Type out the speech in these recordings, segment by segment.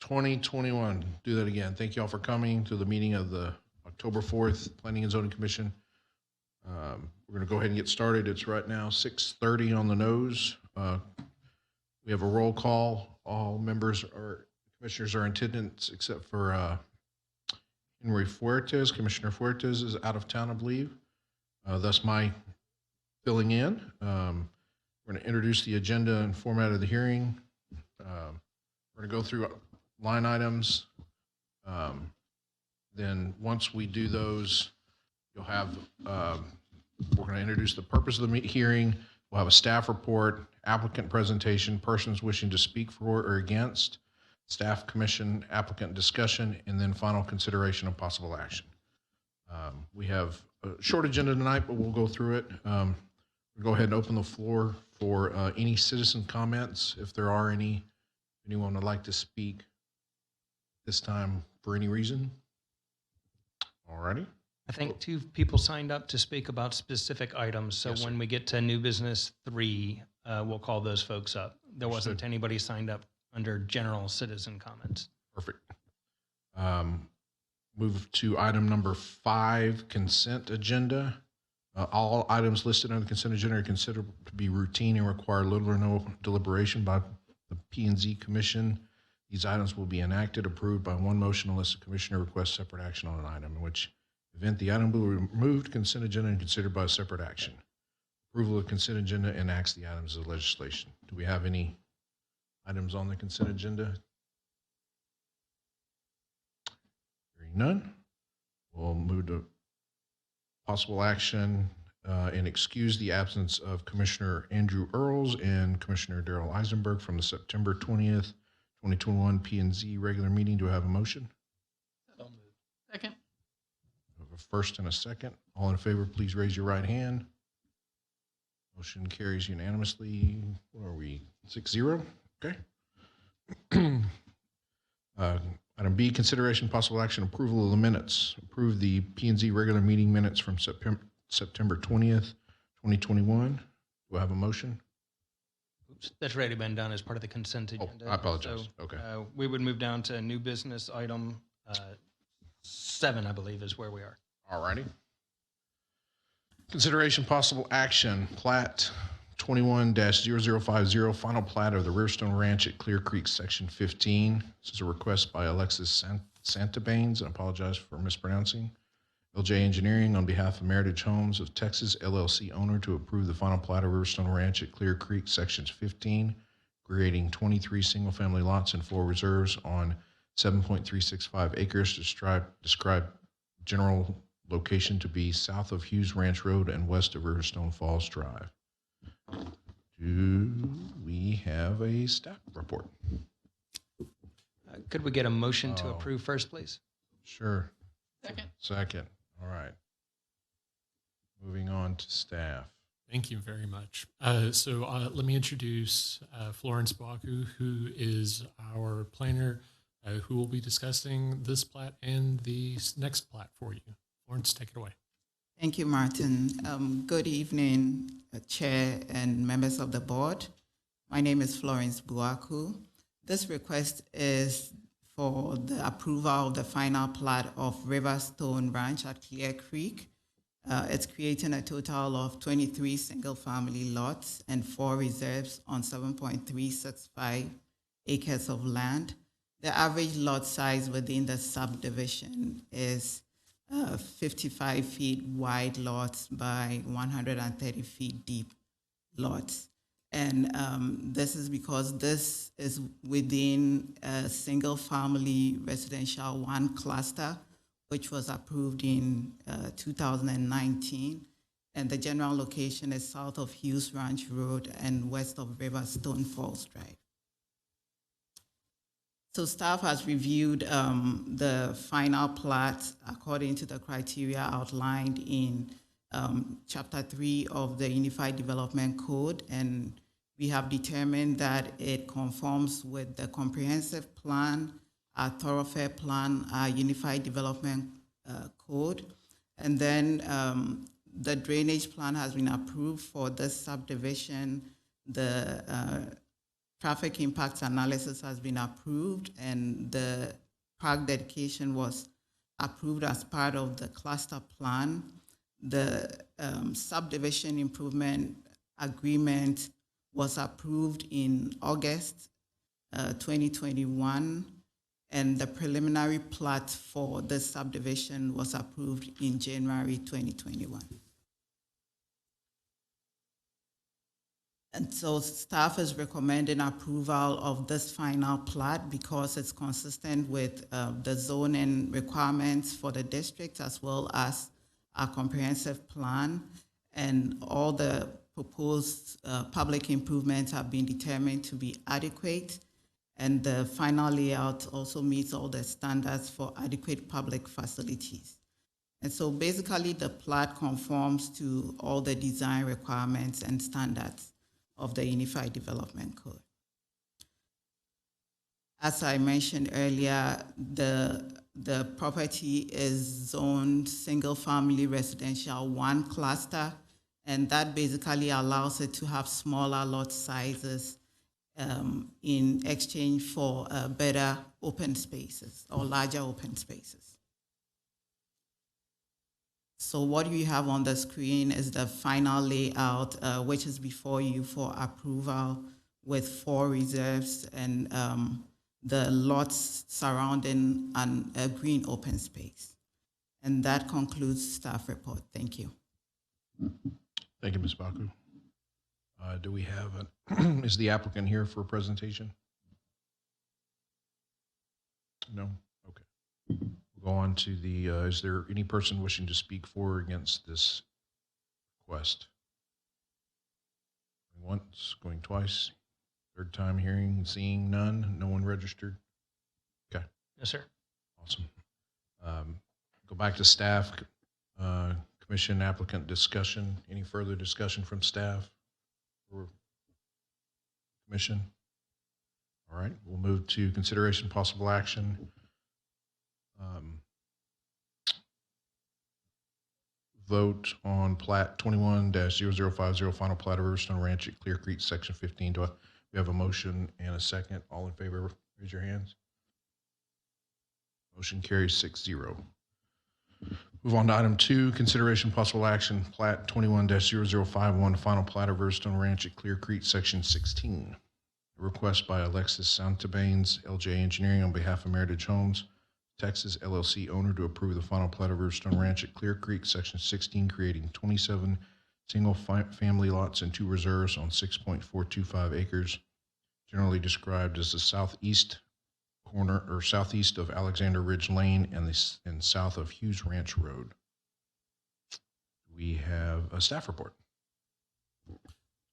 2021. Do that again. Thank you all for coming to the meeting of the October 4th Planning and Zoning Commission. We're going to go ahead and get started. It's right now 6:30 on the nose. We have a roll call. All members or commissioners are in attendance except for Henry Fuertes. Commissioner Fuertes is out of town, I believe. Thus my filling in. We're going to introduce the agenda and format of the hearing. We're going to go through line items. Then once we do those, you'll have, we're going to introduce the purpose of the hearing. We'll have a staff report, applicant presentation, persons wishing to speak for or against, staff commission, applicant discussion, and then final consideration of possible action. We have a short agenda tonight, but we'll go through it. We'll go ahead and open the floor for any citizen comments, if there are any. Anyone would like to speak this time for any reason? All righty. I think 2 people signed up to speak about specific items. So yes, when we get to new business 3, we'll call those folks up. There wasn't anybody signed up under general citizen comments. Perfect. Move to item number 5, consent agenda. All items listed on the consent agenda are considered to be routine and require little or no deliberation by the P&Z Commission. These items will be enacted, approved by one motion unless the commissioner requests separate action on an item, in which event the item will be removed consent agenda and considered by a separate action. Approval of consent agenda enacts the items of legislation. Do we have any items on the consent agenda? Hearing none, we'll move to possible action and excuse the absence of Commissioner Andrew Earls and Commissioner Darrell Eisenberg from the September 20th, 2021 P&Z regular meeting. Do I have a motion? So moved. Second. We have a first and a second. All in favor, please raise your right hand. Motion carries unanimously. What are we, 6-0? Okay. Item B, consideration possible action approval of the minutes. Approve the P&Z regular meeting minutes from September 20th, 2021. Do I have a motion? Oops, that's already been done as part of the consent agenda. Oh, I apologize. So, okay. We would move down to new business item 7, I believe, is where we are. All righty. Consideration possible action, plat 21-0050, final plat of the Riverstone Ranch at Clear Creek, Section 15. This is a request by Alexis Santabanes, and I apologize for mispronouncing. LJ Engineering on behalf of Meritage Homes of Texas, LLC owner, to approve the final plat of Riverstone Ranch at Clear Creek, Sections 15, creating 23 single-family lots and 4 reserves on 7.365 acres, describe general location to be south of Hughes Ranch Road and west of Riverstone Falls Drive. Do we have a staff report? Could we get a motion to approve first, please? Sure. Second. Second. All right. Moving on to staff. Thank you very much. So let me introduce Florence Boaku, who is our planner, who will be discussing this plat and the next plat for you. Florence, take it away. Thank you, Martin. Good evening, Chair and members of the board. My name is Florence Boaku. This request is for the approval of the final plat of Riverstone Ranch at Clear Creek. It's creating a total of 23 single-family lots and 4 reserves on 7.365 acres of land. The average lot size within the subdivision is 55 feet wide lots by 130 feet deep lots. And this is because this is within a single family residential 1 cluster, which was approved in 2019. And the general location is south of Hughes Ranch Road and west of Riverstone Falls Drive. So staff has reviewed the final plat according to the criteria outlined in Chapter 3 of the Unified Development Code, and we have determined that it conforms with the comprehensive plan, our thoroughfare plan, our Unified Development Code, and then the drainage plan has been approved for this subdivision. The traffic impact analysis has been approved, and the park dedication was approved as part of the cluster plan. The subdivision improvement agreement was approved in August 2021, and the preliminary plat for the subdivision was approved in January 2021. And so staff is recommending approval of this final plat because it's consistent with the zoning requirements for the district as well as our comprehensive plan, and all the proposed public improvements have been determined to be adequate, and the final layout also meets all the standards for adequate public facilities. And so basically the plat conforms to all the design requirements and standards of the Unified Development Code. As I mentioned earlier, the property is zoned single-family residential 1 cluster, and that basically allows it to have smaller lot sizes in exchange for better open spaces or larger open spaces. So what you have on the screen is the final layout, which is before you for approval, with 4 reserves and the lots surrounding a green open space. And that concludes staff report. Thank you. Thank you, Ms. Baku. Do we have is the applicant here for a presentation? No? Okay. We'll go on to the, is there any person wishing to speak for or against this request? Going once, going twice, third time hearing, seeing none, no one registered? Okay. Yes, sir. Awesome. Go back to staff, commission applicant discussion. Any further discussion from staff or commission? All right, we'll move to consideration possible action. Vote on plat 21-0050, final plat of Riverstone Ranch at Clear Creek, section 15. We have a motion and a second? All in favor, raise your hands. Motion carries 6-0. Move on to item 2, consideration possible action, plat 21-0051, final plat of Riverstone Ranch at Clear Creek, section 16. A request by Alexis Santabanes, LJ Engineering, on behalf of Meritage Homes, Texas LLC owner, to approve the final plat of Riverstone Ranch at Clear Creek, section 16, creating 27 single-family lots and 2 reserves on 6.425 acres, generally described as the southeast corner or southeast of Alexander Ridge Lane and south of Hughes Ranch Road. We have a staff report.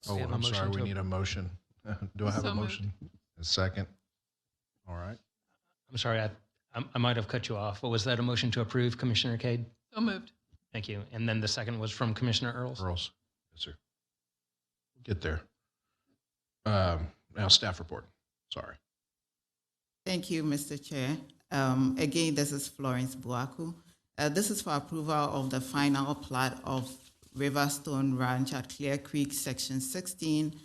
Oh, I'm sorry, we need a motion. Do I have a motion? A second? All right. I'm sorry, I might have cut you off, but was that a motion to approve, Commissioner Cade? So moved. Thank you. And then the second was from Commissioner Earls? Earls. Yes, sir. We'll get there. Now staff report. Sorry. Thank you, Mr. Chair. Again, this is Florence Buaku. This is for approval of the final plat of Riverstone Ranch at Clear Creek, section 16,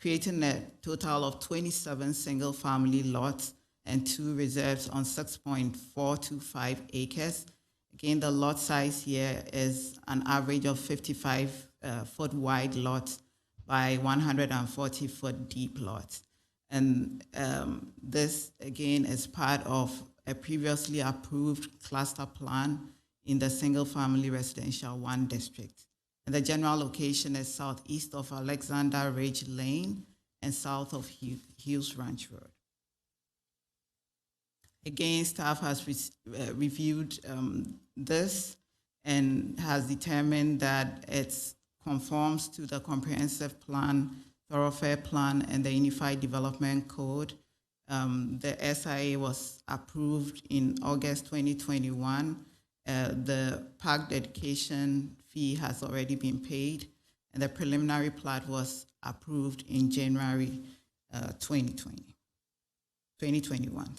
creating a total of 27 single-family lots and 2 reserves on 6.425 acres. Again, the lot size here is an average of 55-foot wide lots by 140-foot deep lots. And this, again, is part of a previously approved cluster plan in the single-family residential 1 district. And the general location is southeast of Alexander Ridge Lane and south of Hughes Ranch Road. Again, staff has reviewed this and has determined that it conforms to the comprehensive plan, thoroughfare plan, and the Unified Development Code. The SIA was approved in August 2021. The park dedication fee has already been paid, and the preliminary plat was approved in January 2021.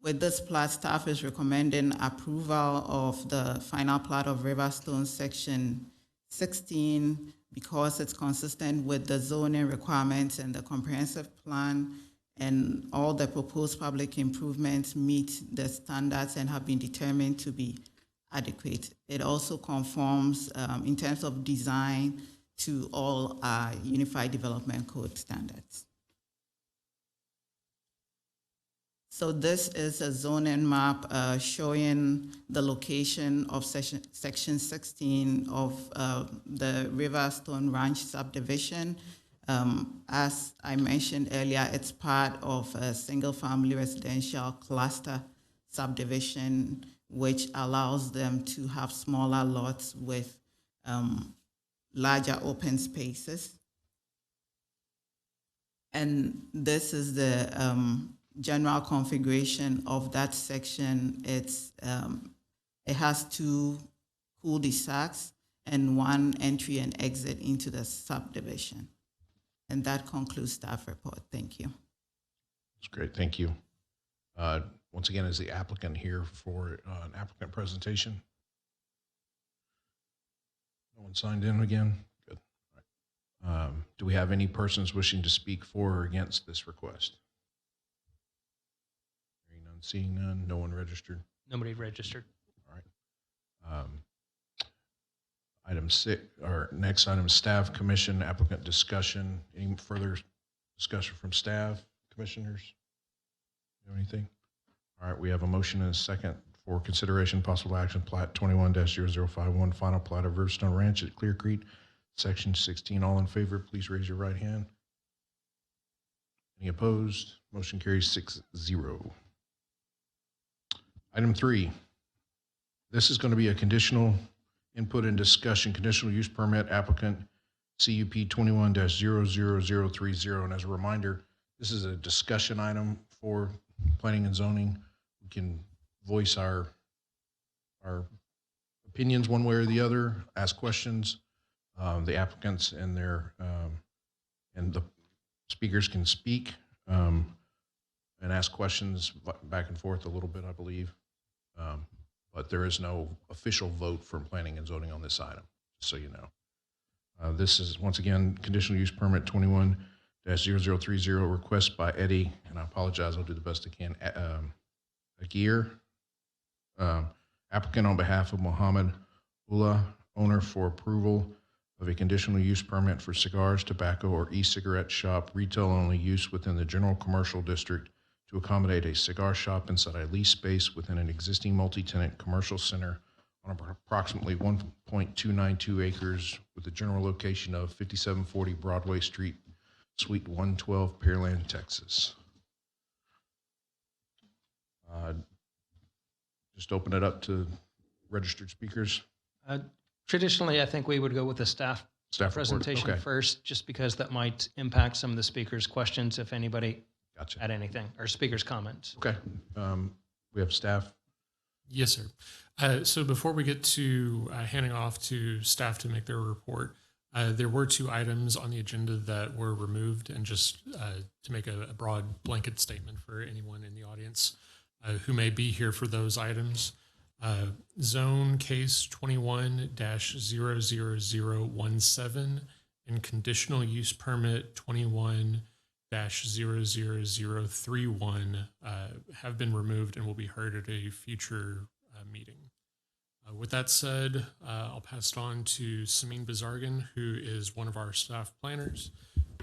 With this plat, staff is recommending approval of the final plat of Riverstone section 16, because it's consistent with the zoning requirements and the comprehensive plan, and all the proposed public improvements meet the standards and have been determined to be adequate. It also conforms in terms of design to all Unified Development Code standards. So this is a zoning map showing the location of section 16 of the Riverstone Ranch subdivision. As I mentioned earlier, it's part of a single-family residential cluster subdivision, which allows them to have smaller lots with larger open spaces. And this is the general configuration of that section. It has 2 cul-de-sacs and 1 entry and exit into the subdivision. And that concludes staff report. Thank you. That's great. Thank you. Once again, is the applicant here for an applicant presentation? No one signed in again? Good. All right. Do we have any persons wishing to speak for or against this request? Hearing none, seeing none, no one registered? Nobody registered. All right. Item 6, or next item is staff commission applicant discussion. Any further discussion from staff, commissioners? You have anything? All right, we have a motion and a second for consideration possible action plat 21-0051, final plat of Riverstone Ranch at Clear Creek, section 16. All in favor, please raise your right hand. Any opposed? Motion carries 6-0. Item 3. This is going to be a conditional input and discussion, conditional use permit applicant CUP 21-00030. And as a reminder, this is a discussion item for planning and zoning. We can voice our opinions one way or the other, ask questions. The applicants and and the speakers can speak and ask questions back and forth a little bit, I believe. But there is no official vote from planning and zoning on this item, just so you know. This is, once again, conditional use permit 21-0030, request by Eddie, and I apologize, I'll do the best I can, Agir, applicant on behalf of Muhammad Ullah, owner, for approval of a conditional use permit for cigars, tobacco, or e-cigarette shop, retail-only use within the general commercial district to accommodate a cigar shop inside a leased space within an existing multi-tenant commercial center on approximately 1.292 acres with the general location of 5740 Broadway Street, Suite 112, Pearland, Texas. Just open it up to registered speakers. Traditionally, I think we would go with the staff presentation okay. first, just because that might impact some of the speakers' questions, if anybody Gotcha. had anything, or speakers' comments. Okay. We have staff. Yes, sir. So before we get to handing off to staff to make their report, there were 2 items on the agenda that were removed, and just to make a broad blanket statement for anyone in the audience who may be here for those items. Zone case 21-00017 and conditional use permit 21-00031 have been removed and will be heard at a future meeting. With that said, I'll pass it on to Samin Bazargan, who is one of our staff planners,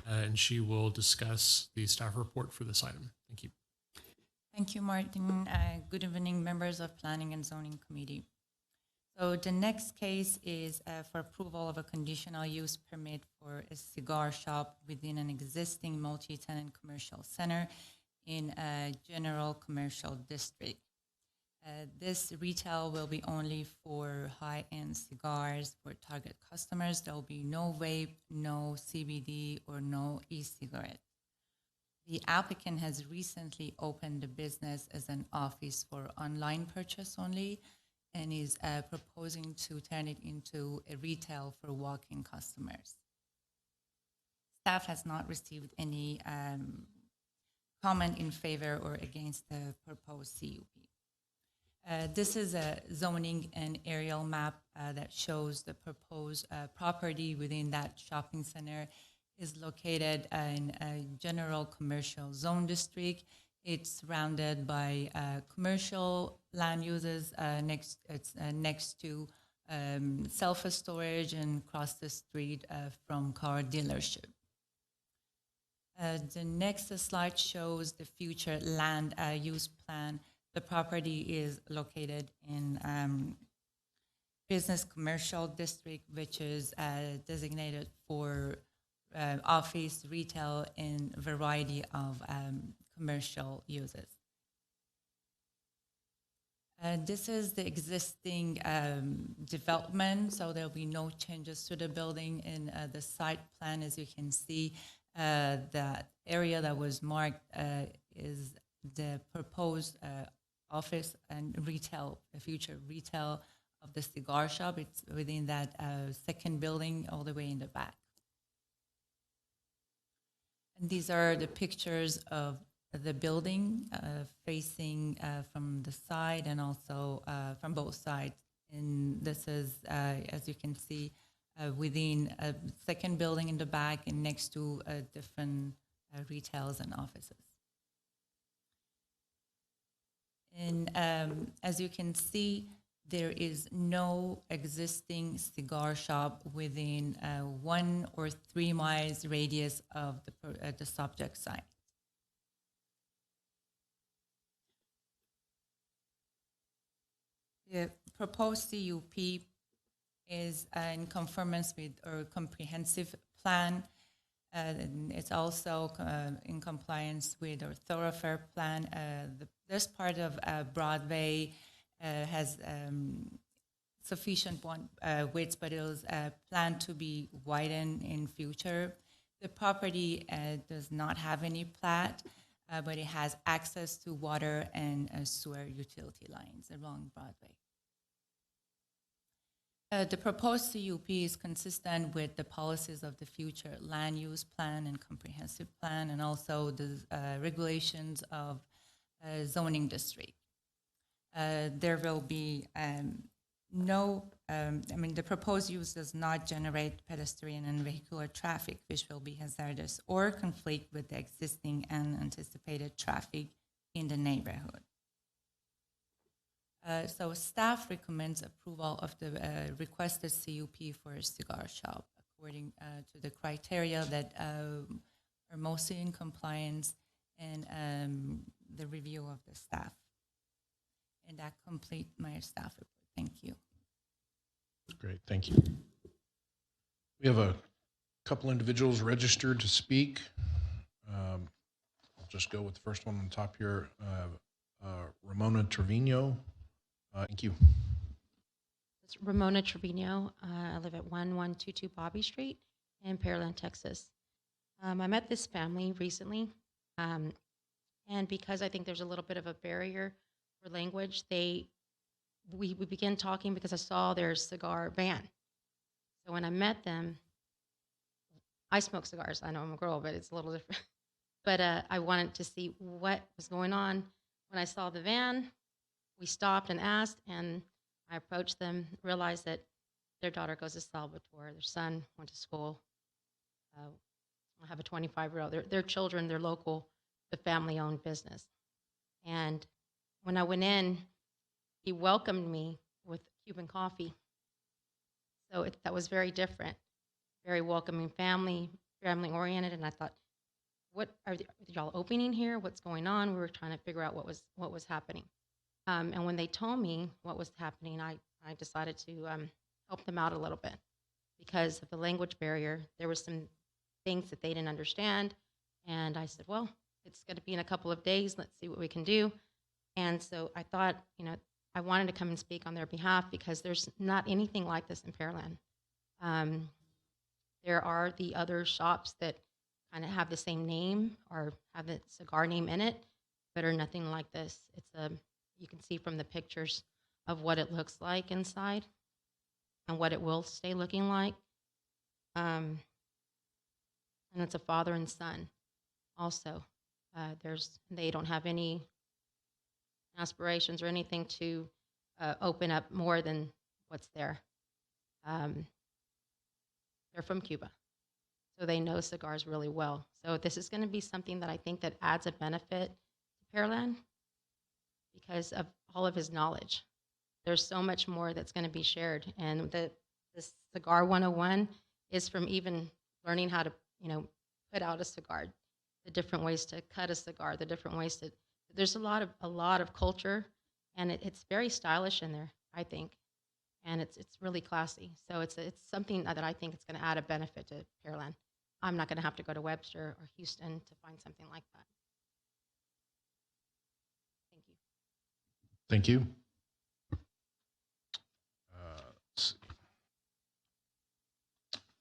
and she will discuss the staff report for this item. Thank you. Thank you, Martin. Good evening, members of Planning and Zoning Committee. So the next case is for approval of a conditional use permit for a cigar shop within an existing multi-tenant commercial center in a general commercial district. This retail will be only for high-end cigars for target customers. There will be no vape, no CBD, or no e-cigarette. The applicant has recently opened the business as an office for online purchase only, and is proposing to turn it into a retail for walk-in customers. Staff has not received any comment in favor or against the proposed CUP. This is a zoning and aerial map that shows the proposed property within that shopping center is located in a general commercial zone district. It's surrounded by commercial land uses next to self-storage and across the street from car dealership. The next slide shows the future land use plan. The property is located in business commercial district, which is designated for office, retail, and variety of commercial uses. This is the existing development, so there'll be no changes to the building. In the site plan, as you can see, that area that was marked is the proposed office and retail, the future retail of the cigar shop. It's within that second building all the way in the back. And these are the pictures of the building facing from the side and also from both sides. And this is, as you can see, within a second building in the back and next to different retails and offices. And as you can see, there is no existing cigar shop within 1 or 3 miles radius of the subject site. The proposed CUP is in conformance with our comprehensive plan. It's also in compliance with our thoroughfare plan. This part of Broadway has sufficient width, but it was planned to be widened in future. The property does not have any plat, but it has access to water and sewer utility lines along Broadway. The proposed CUP is consistent with the policies of the future land use plan and comprehensive plan, and also the regulations of zoning district. There will be the proposed use does not generate pedestrian and vehicular traffic, which will be hazardous or conflict with the existing and anticipated traffic in the neighborhood. So staff recommends approval of the requested CUP for a cigar shop according to the criteria that are mostly in compliance and the review of the staff. And that completes my staff report. Thank you. Great, thank you. We have a couple individuals registered to speak. I'll just go with the first one on the top here, Ramona Trevino. Thank you. It's Ramona Trevino. I live at 1122 Bobby Street in Pearland, Texas. I met this family recently, and because I think there's a little bit of a barrier for language, we began talking because I saw their cigar van. So when I met them, I smoke cigars. I know I'm a girl, but it's a little different. But I wanted to see what was going on. When I saw the van, we stopped and asked, and I approached them, realized that their daughter goes to Salvatore, their son went to school. I have a 25-year-old. Their children, they're local, the family-owned business. And when I went in, he welcomed me with Cuban coffee. So that was very different, very welcoming family-oriented. And I thought, what are y'all opening here? What's going on? We were trying to figure out what was happening. And when they told me what was happening, I decided to help them out a little bit because of the language barrier. There were some things that they didn't understand. And I said, well, it's going to be in a couple of days. Let's see what we can do. And so I thought, I wanted to come and speak on their behalf because there's not anything like this in Pearland. There are the other shops that kind of have the same name or have the cigar name in it, but are nothing like this. You can see from the pictures of what it looks like inside and what it will stay looking like. And it's a father and son also. They don't have any aspirations or anything to open up more than what's there. Um, they're from Cuba, so they know cigars really well. So this is going to be something that I think that adds a benefit to Pearland because of all of his knowledge. There's so much more that's going to be shared, and the Cigar 101 is from even learning how to, put out a cigar, the different ways to cut a cigar, the different ways to. There's a lot of culture, and it's very stylish in there, I think, and it's really classy. So it's something that I think it's going to add a benefit to Pearland. I'm not going to have to go to Webster or Houston to find something like that. Thank you. Thank you. Let's see.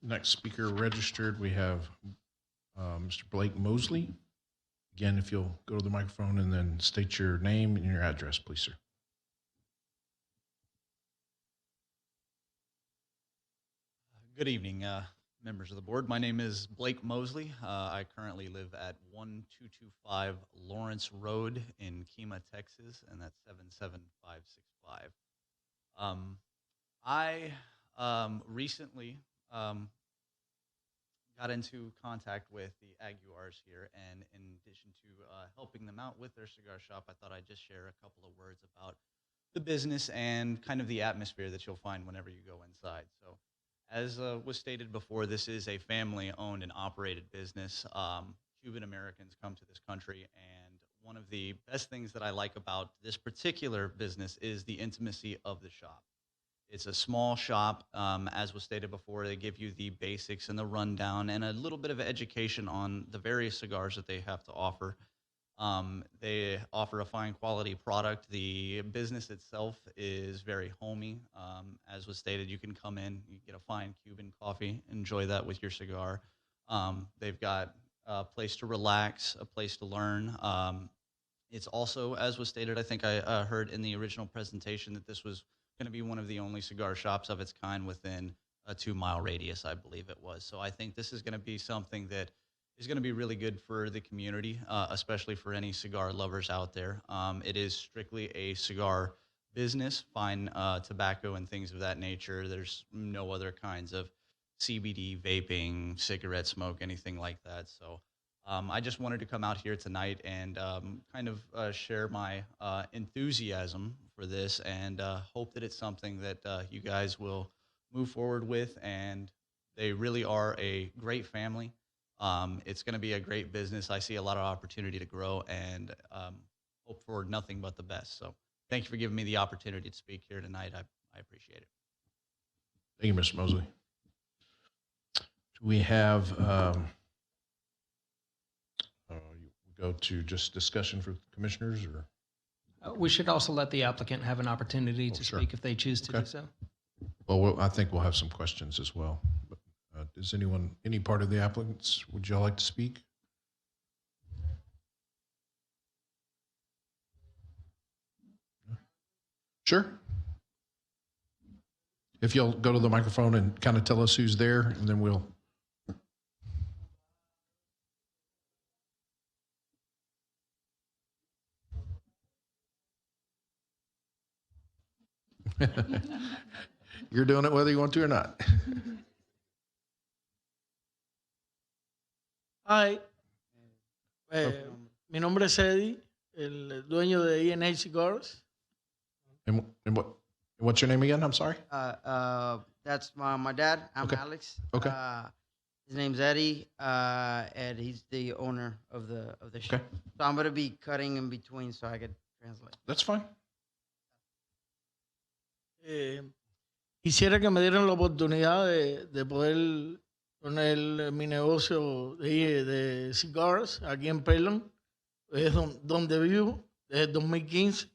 Next speaker registered, we have Mr. Blake Mosley. Again, if you'll go to the microphone and then state your name and your address, please, sir. Good evening, members of the board. My name is Blake Mosley. I currently live at 1225 Lawrence Road in Kemah, Texas, and that's 77565. I recently got into contact with the Aguars here, and in addition to helping them out with their cigar shop, I thought I'd just share a couple of words about the business and kind of the atmosphere that you'll find whenever you go inside. So, as was stated before, this is a family-owned and operated business. Cuban Americans come to this country, and one of the best things that I like about this particular business is the intimacy of the shop. It's a small shop. As was stated before, they give you the basics and the rundown and a little bit of education on the various cigars that they have to offer. They offer a fine quality product. The business itself is very homey. As was stated, you can come in, you get a fine Cuban coffee, enjoy that with your cigar. They've got a place to relax, a place to learn. It's also, as was stated, I think I heard in the original presentation that this was going to be one of the only cigar shops of its kind within a 2-mile radius, I believe it was. So I think this is going to be something that is going to be really good for the community, especially for any cigar lovers out there. It is strictly a cigar business, fine tobacco and things of that nature. There's no other kinds of CBD, vaping, cigarette smoke, anything like that. So I just wanted to come out here tonight and kind of share my enthusiasm for this, and hope that it's something that you guys will move forward with. And they really are a great family. It's going to be a great business. I see a lot of opportunity to grow, and hope for nothing but the best. So thank you for giving me the opportunity to speak here tonight. I appreciate it. Thank you, Mr. Mosley. Do we have, you go to just discussion for commissioners, or? We should also let the applicant have an opportunity to sure. speak if they choose to do so. Well, I think we'll have some questions as well. But, does any part of the applicants, would y'all like to speak? Sure. If you'll go to the microphone and kind of tell us who's there, and then we'll. You're doing it whether you want to or not. Hi, mi nombre es Eddie, el dueño de E&A Cigars. And what's your name again? I'm sorry. That's my dad. I'm Okay. Alex. Okay. His name's Eddie, and he's the owner of the shop. Okay. So I'm gonna be cutting in between so I could translate. That's fine. Quisiera que me dieran la oportunidad de poder poner mi negocio de cigars aquí en Pearland. Es donde vivo desde el 2015.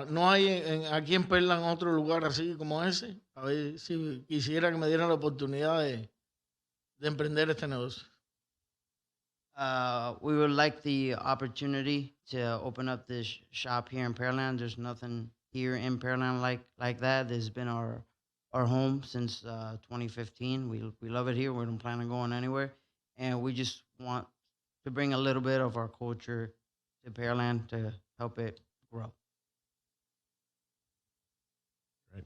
No hay aquí en Pearland otro lugar así como ese. A ver si quisiera que me dieran la oportunidad de emprender este negocio. We would like the opportunity to open up this shop here in Pearland. There's nothing here in Pearland like that. This has been our home since 2015. We love it here. We don't plan on going anywhere. And we just want to bring a little bit of our culture to Pearland to help it grow. Right.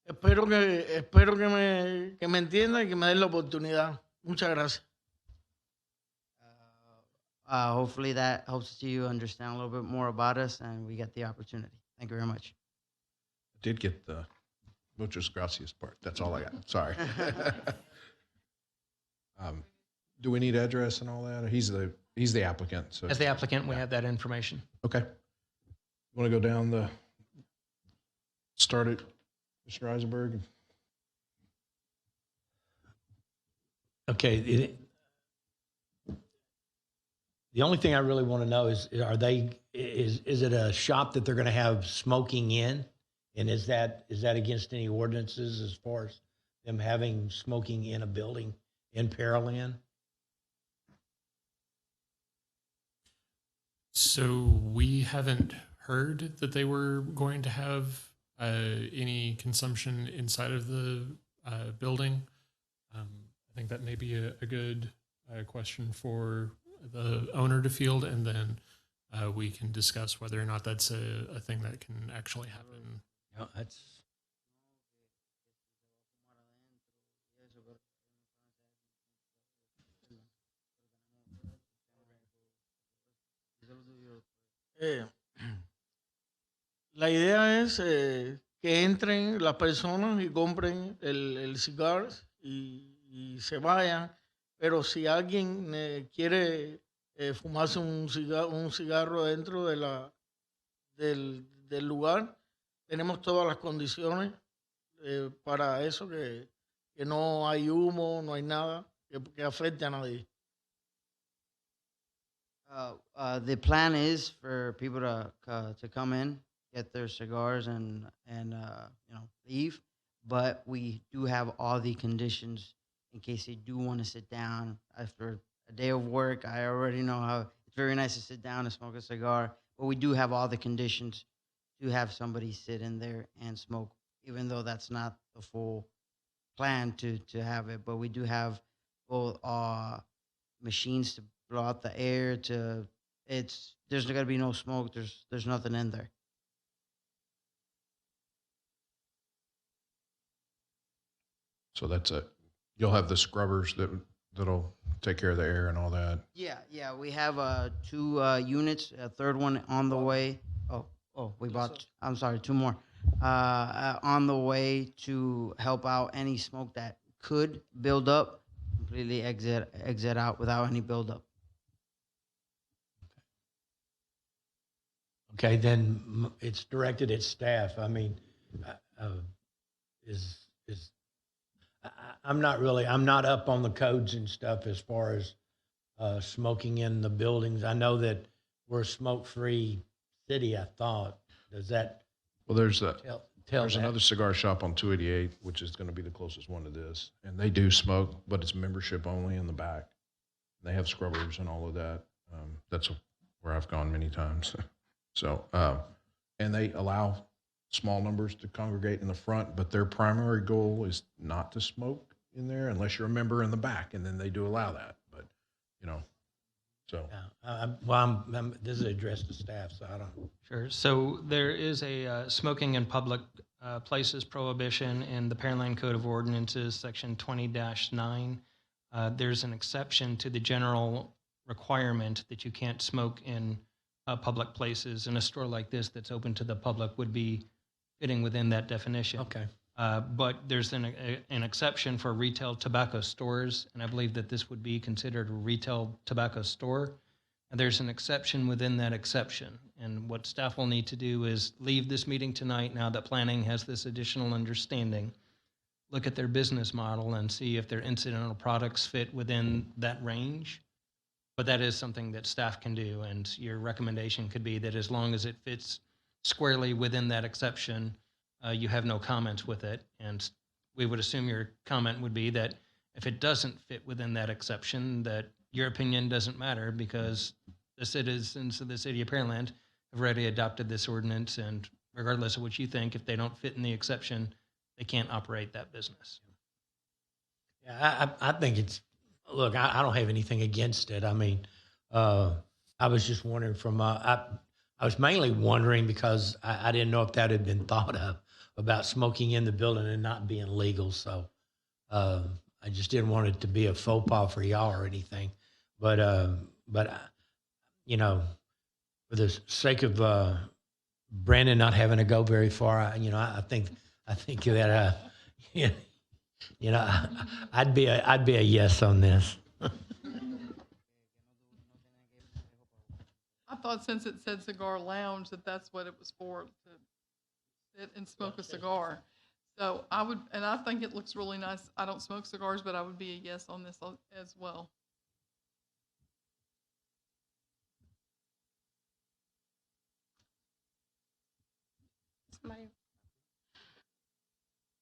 espero que me entiendan y que me den la oportunidad. Muchas gracias. Hopefully that helps you understand a little bit more about us and we get the opportunity. Thank you very much. I did get the muchas gracias part. That's all I got. Sorry. Do we need address and all that? He's the applicant. So As the applicant, we have that information. okay. Want to go down the start it, Mr. Eisenberg? Okay. The only thing I really want to know is it a shop that they're going to have smoking in? And is that against any ordinances as far as them having smoking in a building in Pearland? So we haven't heard that they were going to have any consumption inside of the building. I think that may be a good question for the owner to field, and then we can discuss whether or not that's a thing that can actually happen. No, that's La idea es que entren las personas y compren el cigar y se vayan. Pero si alguien quiere fumarse un cigarro dentro del lugar, tenemos todas las condiciones para eso, que no hay humo, no hay nada que afecte a nadie. The plan is for people to come in, get their cigars, and leave. But we do have all the conditions in case they do want to sit down after a day of work. I already know how it's very nice to sit down and smoke a cigar, but we do have all the conditions to have somebody sit in there and smoke, even though that's not the full plan to have it. But we do have both machines to blow out the air. There's going to be no smoke. There's nothing in there. So that's it. You'll have the scrubbers that'll take care of the air and all that. Yeah. We have 2 units, a third one on the way. We bought, I'm sorry, 2 more. On the way to help out any smoke that could build up, completely exit out without any buildup. okay. Then it's directed at staff. I mean, I'm not up on the codes and stuff as far as smoking in the buildings. I know that we're a smoke-free city, I thought. Does that Well, there's tell another cigar shop on 288, which is going to be the closest one to this. And they do smoke, but it's membership only in the back. They have scrubbers and all of that. That's where I've gone many times. So, and they allow small numbers to congregate in the front, but their primary goal is not to smoke in there unless you're a member in the back, and then they do allow that. But, so. This is addressed to staff, so I don't. Sure. So there is a smoking in public places prohibition in the Pearland Code of Ordinances, Section 20-9. There's an exception to the general requirement that you can't smoke in public places, and a store like this that's open to the public would be fitting within that definition. Okay. But there's an exception for retail tobacco stores, and I believe that this would be considered a retail tobacco store. And there's an exception within that exception. And what staff will need to do is leave this meeting tonight, now that planning has this additional understanding, look at their business model and see if their incidental products fit within that range. But that is something that staff can do, and your recommendation could be that as long as it fits squarely within that exception, you have no comments with it. And we would assume your comment would be that if it doesn't fit within that exception, that your opinion doesn't matter because the citizens of the city of Pearland have already adopted this ordinance, and regardless of what you think, if they don't fit in the exception, they can't operate that business. Yeah, I think it's, look, I don't have anything against it. I mean, I was just wondering I was mainly wondering because I didn't know if that had been thought of. about smoking in the building and not being legal. So I just didn't want it to be a faux pas for y'all or anything. But you know, for the sake of Brandon not having to go very far, I think that you know, I'd be a yes on this. I thought since it said cigar lounge, that's what it was for, to sit and smoke a cigar. So I would, and I think it looks really nice. I don't smoke cigars, but I would be a yes on this as well.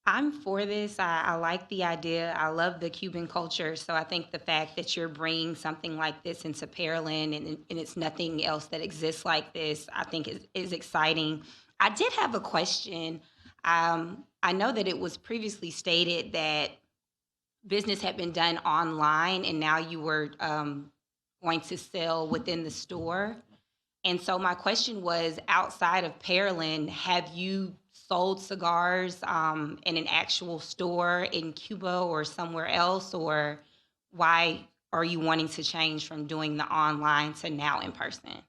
I'm for this. I like the idea. I love the Cuban culture. So I think the fact that you're bringing something like this into Pearland and it's nothing else that exists like this, I think is exciting. I did have a question. I know that it was previously stated that business had been done online and now you were going to sell within the store. And so my question was, outside of Pearland, have you sold cigars in an actual store in Cuba or somewhere else? Or why are you wanting to change from doing the online to now in person?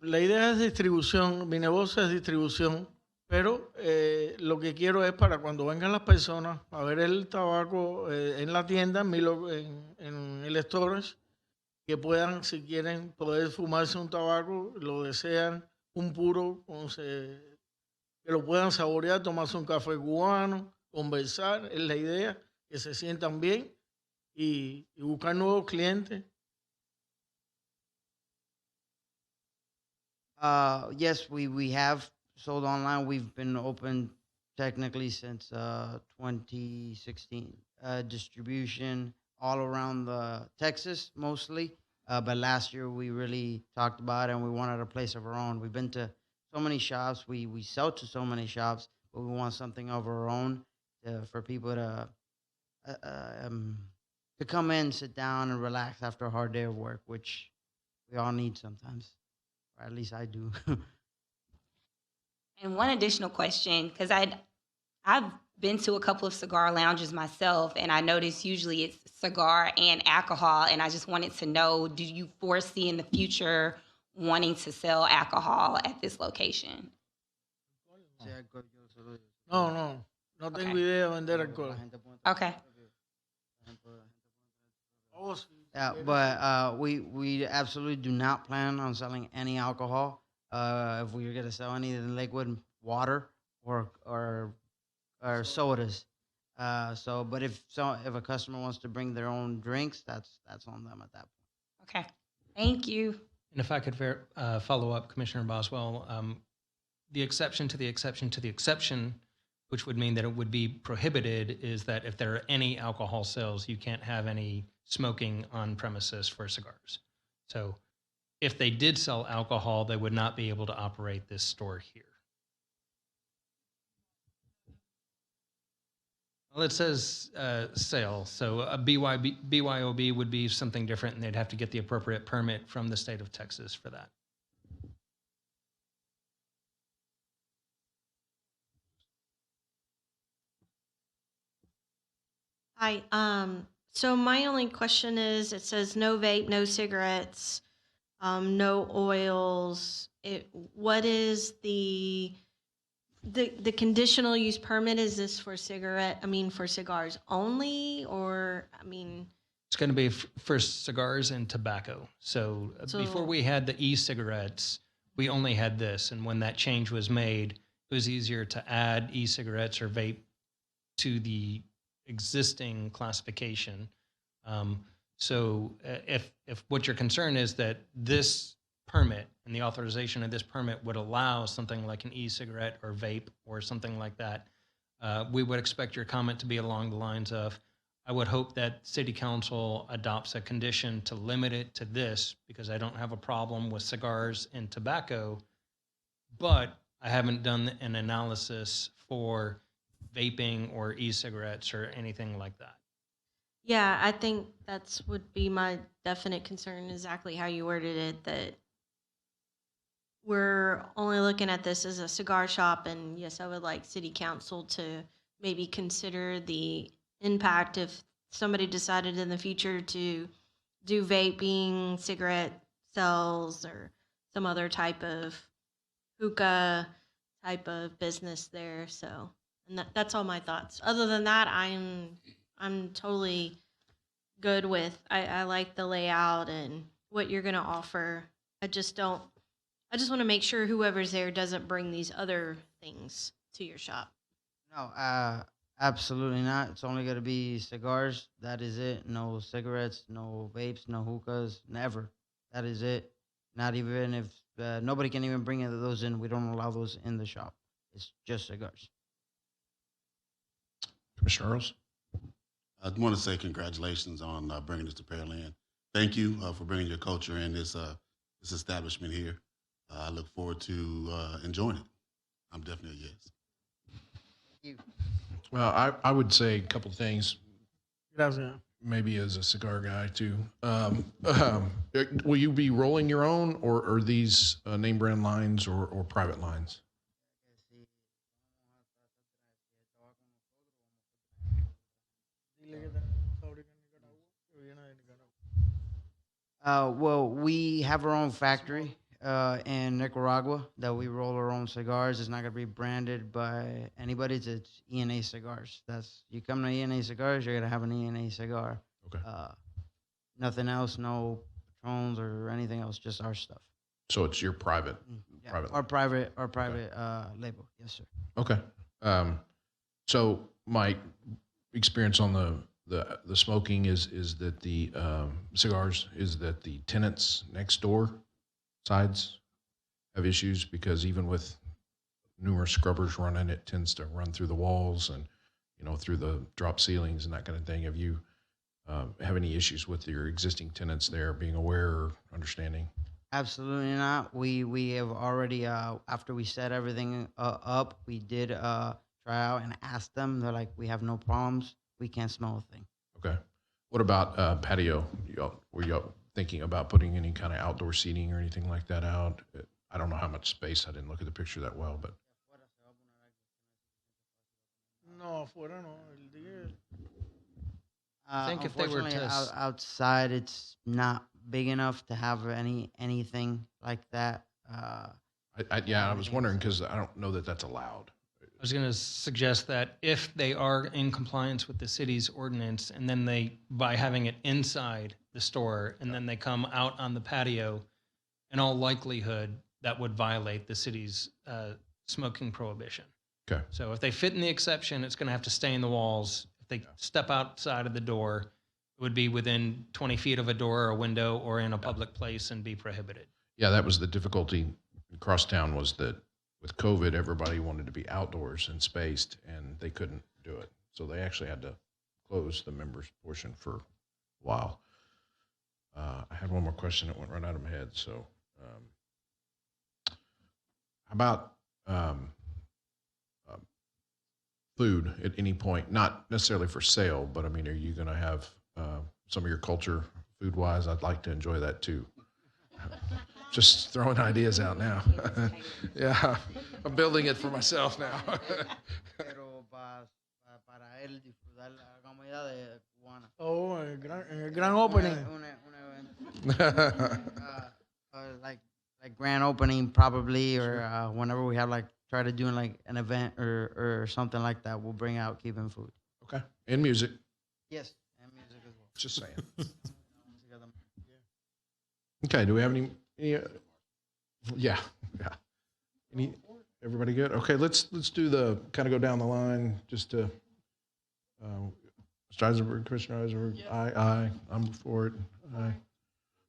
La idea es distribución, mi negocio es distribución, pero lo que quiero es para cuando vengan las personas a ver el tabaco en la tienda, en el storage, que puedan, si quieren, poder fumarse un tabaco, lo desean, un puro, que lo puedan saborear, tomarse un café cubano, conversar, es la idea, que se sientan bien y buscar nuevos clientes. Yes, we have sold online. We've been open technically since 2016. Distribution all around Texas mostly. But last year we really talked about it and we wanted a place of our own. We've been to so many shops. We sell to so many shops, but we want something of our own for people to come in, sit down, and relax after a hard day of work, which we all need sometimes. Or at least I do. And one additional question, because I've been to a couple of cigar lounges myself, and I noticed usually it's cigar and alcohol, and I just wanted to know, do you foresee in the future wanting to sell alcohol at this location? No tengo idea de vender alcohol. Okay. Yeah, but we absolutely do not plan on selling any alcohol. If we were going to sell anything liquid, water or sodas. But if a customer wants to bring their own drinks, that's on them at that point. Okay. Thank you. And if I could follow up, Commissioner Boswell, the exception to the exception to the exception, which would mean that it would be prohibited, is that if there are any alcohol sales, you can't have any smoking on premises for cigars. So if they did sell alcohol, they would not be able to operate this store here. Well, it says sale, so a BYOB would be something different, and they'd have to get the appropriate permit from the state of Texas for that. Hi. So my only question is, it says no vape, no cigarettes, no oils. What is the conditional use permit? Is this for for cigars only, or It's going to be for cigars and tobacco. So before we had the e-cigarettes, we only had this, and when that change was made, it was easier to add e-cigarettes or vape to the existing classification. So if what your concern is that this permit and the authorization of this permit would allow something like an e-cigarette or vape or something like that, we would expect your comment to be along the lines of, I would hope that city council adopts a condition to limit it to this, because I don't have a problem with cigars and tobacco, but I haven't done an analysis for vaping or e-cigarettes or anything like that. Yeah, I think that's would be my definite concern, exactly how you worded it, that we're only looking at this as a cigar shop, and yes, I would like city council to maybe consider the impact if somebody decided in the future to do vaping, cigarette sales, or some other type of hookah type of business there. So, and that's all my thoughts. Other than that, I'm totally good with. I like the layout and what you're gonna offer. I just want to make sure whoever's there doesn't bring these other things to your shop. No, absolutely not. It's only going to be cigars. That is it. No cigarettes, no vapes, no hookahs, never. That is it. Not even if nobody can even bring those in. We don't allow those in the shop. It's just cigars. Commissioner Earls? I want to say congratulations on bringing this to Pearland. Thank you for bringing your culture in this establishment here. I look forward to enjoying it. I'm definitely a yes. Thank you. Well, I would say a couple of things, Gracias. maybe as a cigar guy too. Will you be rolling your own, or are these name brand lines or private lines? Well, we have our own factory in Nicaragua that we roll our own cigars. It's not going to be branded by anybody. It's ENA cigars. You come to ENA cigars, you're going to have an ENA cigar. Okay. Nothing else, no Patrons or anything else, just our stuff. So it's your private, Yeah, private. our private label. Yes, sir. Okay. So my experience on the smoking is that the cigars is that the tenants next door sides have issues, because even with numerous scrubbers running, it tends to run through the walls and, through the drop ceilings and that kind of thing. Have you have any issues with your existing tenants there being aware or understanding? Absolutely not. We have already after we set everything up, we did try out and ask them. They're like, we have no problems. We can't smell a thing. Okay. What about patio? Were you thinking about putting any kind of outdoor seating or anything like that out? I don't know how much space. I didn't look at the picture that well, but. No, afuera no. El día. I think if they were Unfortunately, to outside, it's not big enough to have anything like that. I was wondering, because I don't know that that's allowed. I was going to suggest that if they are in compliance with the city's ordinance, and then by having it inside the store, and then they come out on the patio, in all likelihood, that would violate the city's smoking prohibition. Okay. So if they fit in the exception, it's going to have to stay in the walls. If they step outside of the door, it would be within 20 feet of a door or a window, or in a public place, and be prohibited. Yeah, that was the difficulty across town, was that with COVID, everybody wanted to be outdoors and spaced, and they couldn't do it. So they actually had to close the members portion for a while. I had one more question that went right out of my head. So how about food at any point? Not necessarily for sale, but I mean, are you going to have some of your culture food-wise? I'd like to enjoy that too. Just throwing ideas out now. Yeah, I'm building it for myself now. Oh, el gran opening. Like grand opening probably, or whenever we have try to do an event or something like that, we'll bring out Cuban food. Okay, and music. Yes, and music as well. Just saying. Okay, do we have any yeah. Everybody good? Okay, let's do the kind of go down the line just to Streisenberg, Commissioner Eisenberg. Yes. Aye. I'm for it. Aye.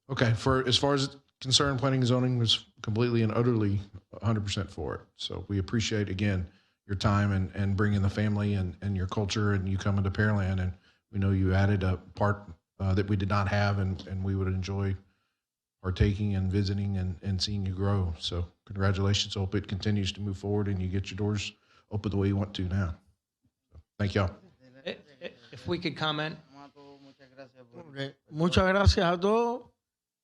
Okay, for as far as it's concerned, planning and zoning was completely and utterly 100% for it. So we appreciate, again, your time and bringing the family and your culture, and you coming to Pearland, and We know you added a part that we did not have, and we would enjoy partaking and visiting and seeing you grow. So congratulations. Hope it continues to move forward and you get your doors open the way you want to now. So, thank y'all. If we could comment. Okay. Muchas gracias a todos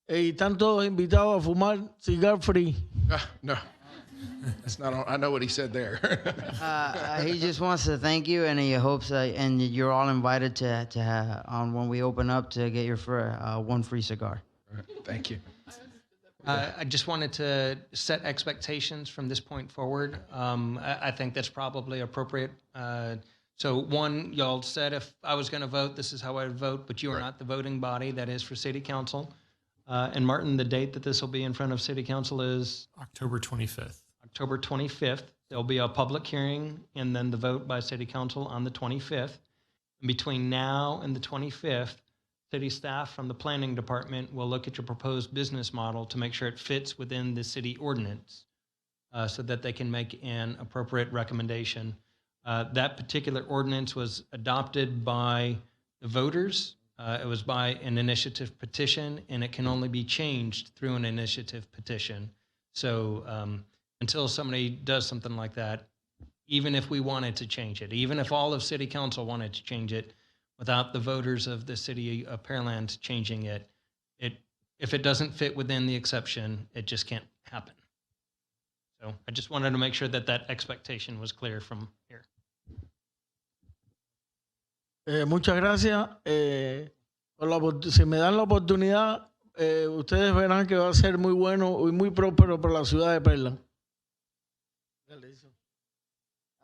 y están todos invitados a fumar cigar free. No, that's not. I know what he said there. He just wants to thank you, and he hopes and you're all invited to on when we open up to get your one free cigar. Thank you. I just wanted to set expectations from this point forward. I think that's probably appropriate. So one, y'all said if I was going to vote, this is how I would vote, but you are not the voting body. That is for City Council. And Martin, the date that this will be in front of City Council is? October 25th. October 25th. There'll be a public hearing and then the vote by City Council on the 25th. And between now and the 25th, city staff from the planning department will look at your proposed business model to make sure it fits within the city ordinance so that they can make an appropriate recommendation. That particular ordinance was adopted by the voters. It was by an initiative petition, and it can only be changed through an initiative petition. So until somebody does something like that, even if we wanted to change it, even if all of City Council wanted to change it, without the voters of the city of Pearland changing it, if it doesn't fit within the exception, it just can't happen. So I just wanted to make sure that that expectation was clear from here. Muchas gracias. Si me dan la oportunidad, ustedes verán que va a ser muy bueno y muy próspero para la ciudad de Pearland.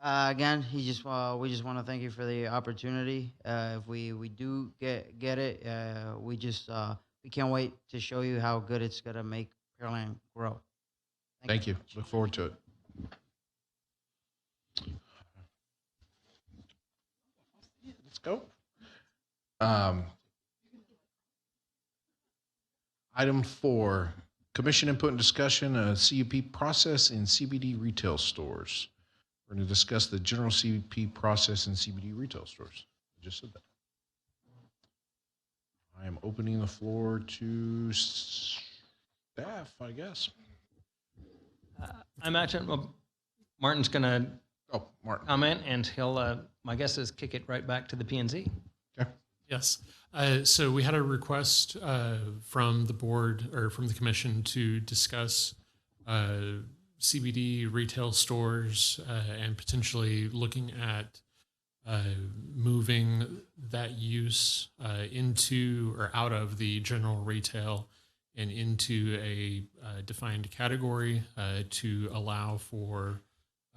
Again, we just want to thank you for the opportunity. If we do get it, we can't wait to show you how good it's gonna make Pearland grow. Thank you. Look forward to it. Let's go. Item 4, commission input and discussion of CUP process in CBD retail stores. We're going to discuss the general CUP process in CBD retail stores. I just said that. I am opening the floor to staff, I guess. I imagine Martin's going to comment, and he'll, my guess is, kick it right back to the P&Z. Okay. Yes. So we had a request from the board or from the commission to discuss CBD retail stores and potentially looking at moving that use into or out of the general retail and into a defined category to allow for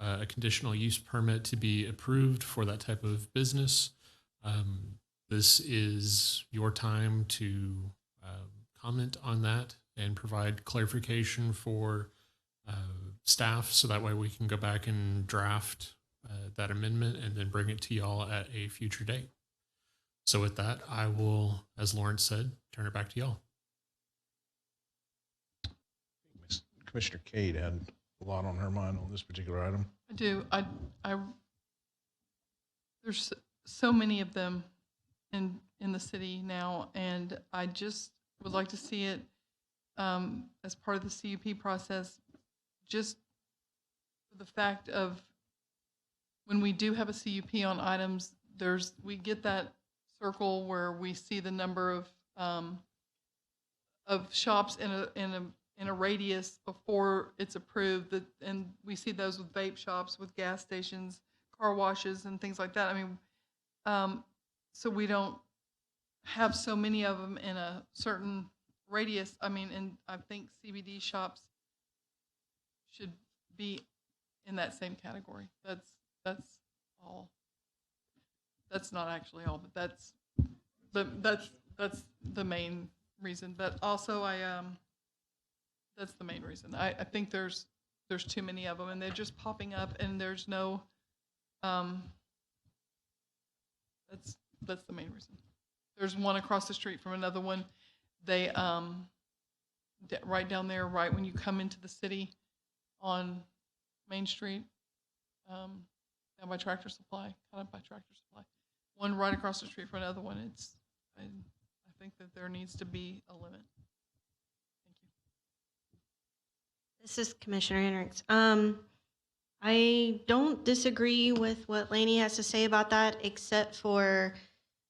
a conditional use permit to be approved for that type of business. This is your time to comment on that and provide clarification for staff, so that way we can go back and draft that amendment and then bring it to y'all at a future date. So with that, I will, as Lawrence said, turn it back to y'all. Commissioner Cade had a lot on her mind on this particular item. I do. There's so many of them in the city now, and I just would like to see it as part of the CUP process, just for the fact of when we do have a CUP on items, we get that circle where we see the number of shops in a radius before it's approved, and we see those with vape shops, with gas stations, car washes, and things like that. I mean, so we don't have so many of them in a certain radius. I mean, and I think CBD shops should be in that same category. That's all. That's not actually all, but that's the main reason. But also, that's the main reason. I think there's too many of them, and they're just popping up, and there's no. That's the main reason. There's one across the street from another one. They right down there, right when you come into the city, on Main Street, down by Tractor Supply, kind of by Tractor Supply. one right across the street from another one. I think that there needs to be a limit. Thank you. This is Commissioner Hendricks. I don't disagree with what Lainey has to say about that, except for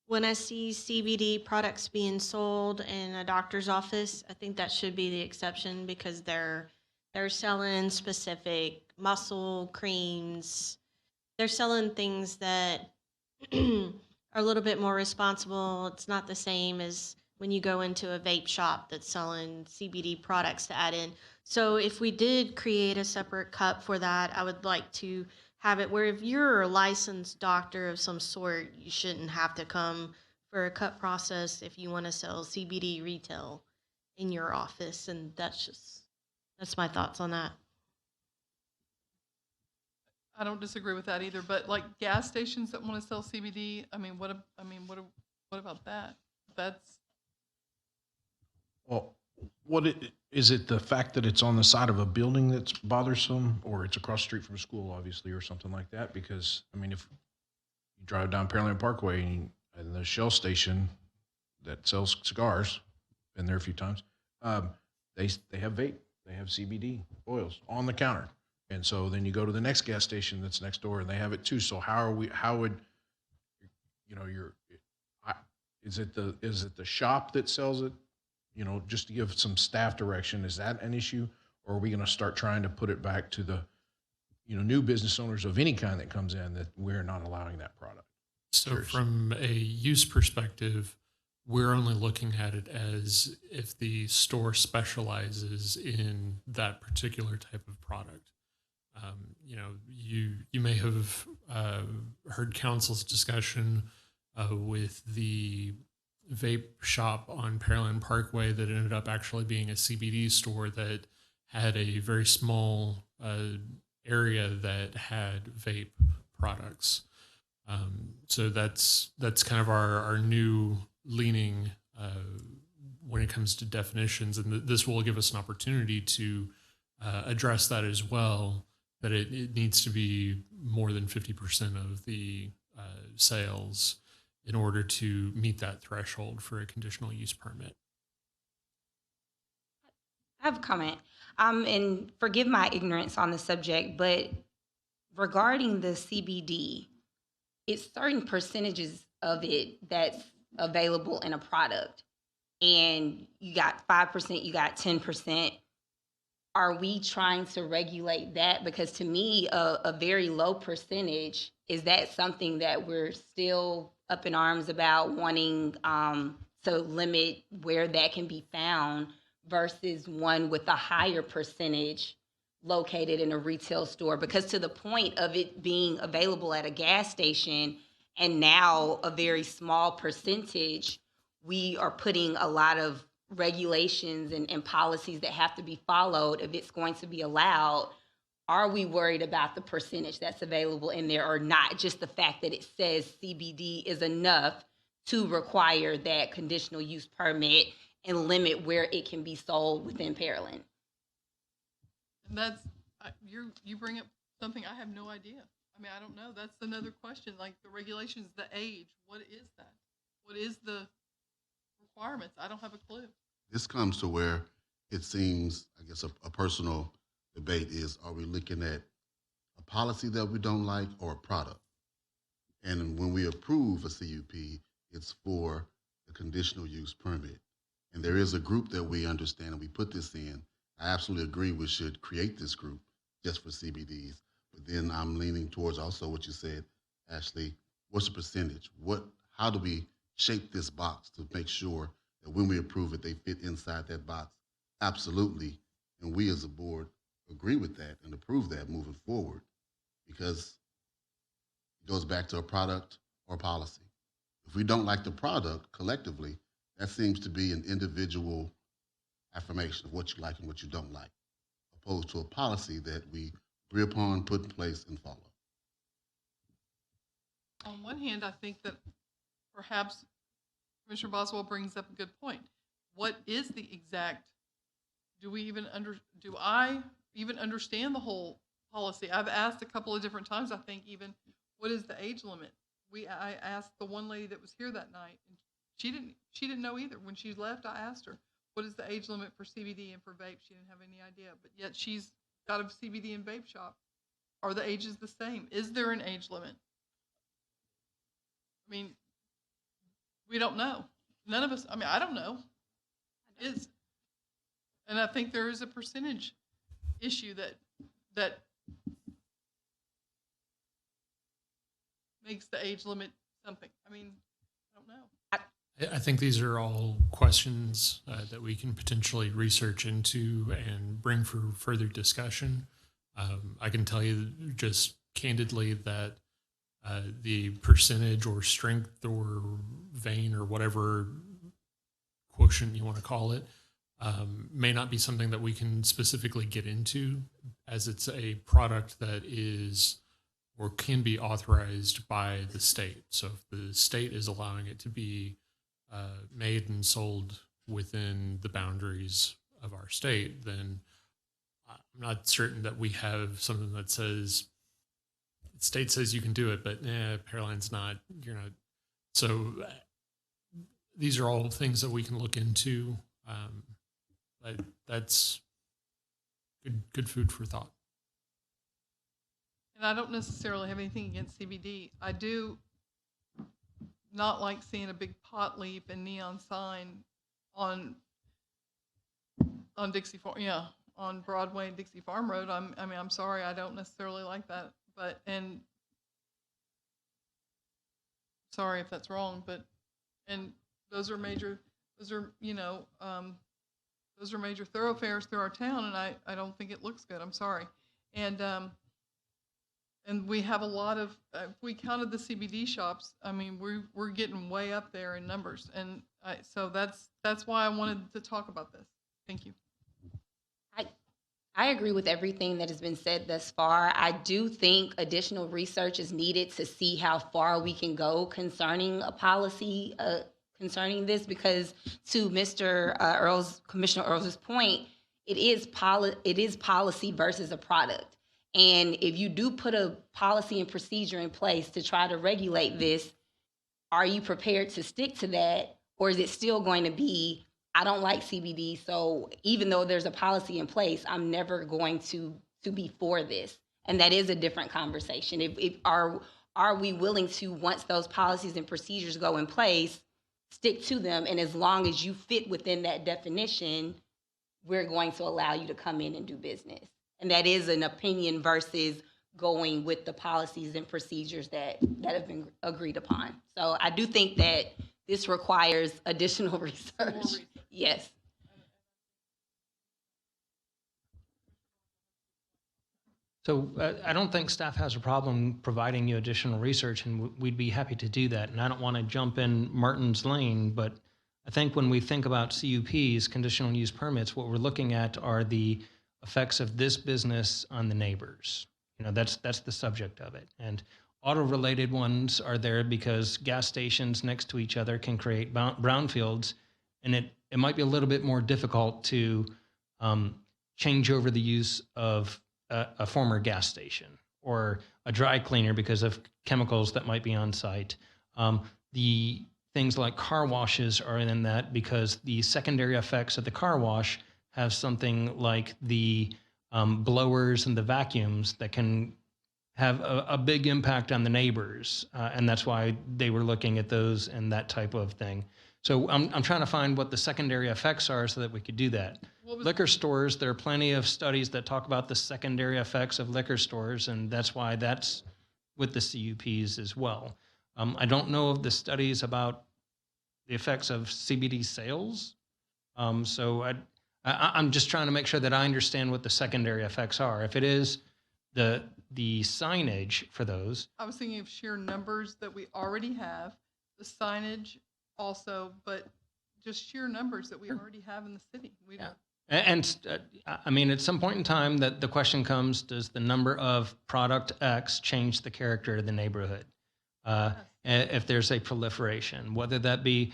when I see CBD products being sold in a doctor's office. I think that should be the exception because they're selling specific muscle creams. They're selling things that are a little bit more responsible. It's not the same as when you go into a vape shop that's selling CBD products to add in. So if we did create a separate cup for that, I would like to have it where if you're a licensed doctor of some sort, you shouldn't have to come for a cut process if you want to sell CBD retail in your office. And that's my thoughts on that. I don't disagree with that either, but like gas stations that want to sell CBD, what about that? Well, is it the fact that it's on the side of a building that's bothersome, or it's across the street from a school, obviously, or something like that? Because, if you drive down Pearland Parkway and the Shell station that sells cigars, been there a few times, they have vape, they have CBD oils on the counter. And so then you go to the next gas station that's next door and they have it too. So is it the shop that sells it? Just to give some staff direction, is that an issue? Or are we going to start trying to put it back to the, new business owners of any kind that comes in that we're not allowing that product? So from a use perspective, we're only looking at it as if the store specializes in that particular type of product. You may have heard council's discussion with the vape shop on Pearland Parkway that ended up actually being a CBD store that had a very small area that had vape products. So that's kind of our new leaning when it comes to definitions, and this will give us an opportunity to address that as well, that it needs to be more than 50% of the sales in order to meet that threshold for a conditional use permit. I have a comment, and forgive my ignorance on the subject, but regarding the CBD, it's certain percentages of it that's available in a product, and you got 5%, you got 10%. Are we trying to regulate that? Because to me, a very low percentage, is that something that we're still up in arms about wanting to limit where that can be found versus one with a higher percentage located in a retail store? Because to the point of it being available at a gas station and now a very small percentage, we are putting a lot of regulations and policies that have to be followed if it's going to be allowed. Are we worried about the percentage that's available in there or not? Just the fact that it says CBD is enough to require that conditional use permit and limit where it can be sold within Pearland. And that's, you bring up something I have no idea. I don't know. That's another question. Like the regulations, the age, what is that? What is the requirements? I don't have a clue. This comes to where it seems, I guess, a personal debate is, are we looking at a policy that we don't like or a product? And when we approve a CUP, it's for the conditional use permit. And there is a group that we understand and we put this in. I absolutely agree we should create this group just for CBDs. But then I'm leaning towards also what you said, Ashley, what's the percentage? How do we shape this box to make sure that when we approve it, they fit inside that box? Absolutely. And we as a board agree with that and approve that moving forward, because it goes back to a product or policy. If we don't like the product collectively, that seems to be an individual affirmation of what you like and what you don't like, opposed to a policy that we agree upon, put in place, and follow. On one hand, I think that perhaps Commissioner Boswell brings up a good point. What is the exact, do I even understand the whole policy? I've asked a couple of different times, I think, even what is the age limit? I asked the one lady that was here that night, and she didn't know either. When she left, I asked her, what is the age limit for CBD and for vape? She didn't have any idea, but yet she's got a CBD and vape shop. Are the ages the same? Is there an age limit? I mean, we don't know. None of us, I mean, I don't know. And I think there is a percentage issue that makes the age limit something. I mean, I don't know. I think these are all questions that we can potentially research into and bring for further discussion. I can tell you just candidly that the percentage or strength or vein or whatever quotient you want to call it may not be something that we can specifically get into, as it's a product that is or can be authorized by the state. So if the state is allowing it to be made and sold within the boundaries of our state, then I'm not certain that we have something that says, the state says you can do it, but Pearland's not, you're not. So these are all things that we can look into. But that's good food for thought. And I don't necessarily have anything against CBD. I do not like seeing a big pot leaf and neon sign on Dixie Farm, on Broadway and Dixie Farm Road. I'm sorry, I don't necessarily like that, and sorry if that's wrong, and those are major thoroughfares through our town, and I don't think it looks good. I'm sorry. And we have a lot of, if we counted the CBD shops, I mean, we're getting way up there in numbers. And so that's why I wanted to talk about this. Thank you. I agree with everything that has been said thus far. I do think additional research is needed to see how far we can go concerning a policy concerning this, because to Mr. Commissioner Earl's point, it is policy versus a product. And if you do put a policy and procedure in place to try to regulate this, are you prepared to stick to that? Or is it still going to be, I don't like CBD, so even though there's a policy in place, I'm never going to be for this? And that is a different conversation. Are we willing to, once those policies and procedures go in place, stick to them? And as long as you fit within that definition, we're going to allow you to come in and do business. And that is an opinion versus going with the policies and procedures that have been agreed upon. So I do think that this requires additional research. Yes. So I don't think staff has a problem providing you additional research, and we'd be happy to do that. And I don't want to jump in Martin's lane, but I think when we think about CUPs, conditional use permits, what we're looking at are the effects of this business on the neighbors. That's the subject of it. And auto-related ones are there because gas stations next to each other can create brownfields, and it might be a little bit more difficult to change over the use of a former gas station or a dry cleaner because of chemicals that might be on site. The things like car washes are in that because the secondary effects of the car wash have something like the blowers and the vacuums that can have a big impact on the neighbors. And that's why they were looking at those and that type of thing. So I'm trying to find what the secondary effects are so that we could do that. Liquor stores, there are plenty of studies that talk about the secondary effects of liquor stores, and that's why that's with the CUPs as well. I don't know of the studies about the effects of CBD sales. So I'm just trying to make sure that I understand what the secondary effects are. If it is the signage for those. I was thinking of sheer numbers that we already have, the signage also, but just sheer numbers that we already have in the city. We don't. And I mean, at some point in time that the question comes, does the number of product X change the character of the neighborhood? If there's a proliferation, whether that be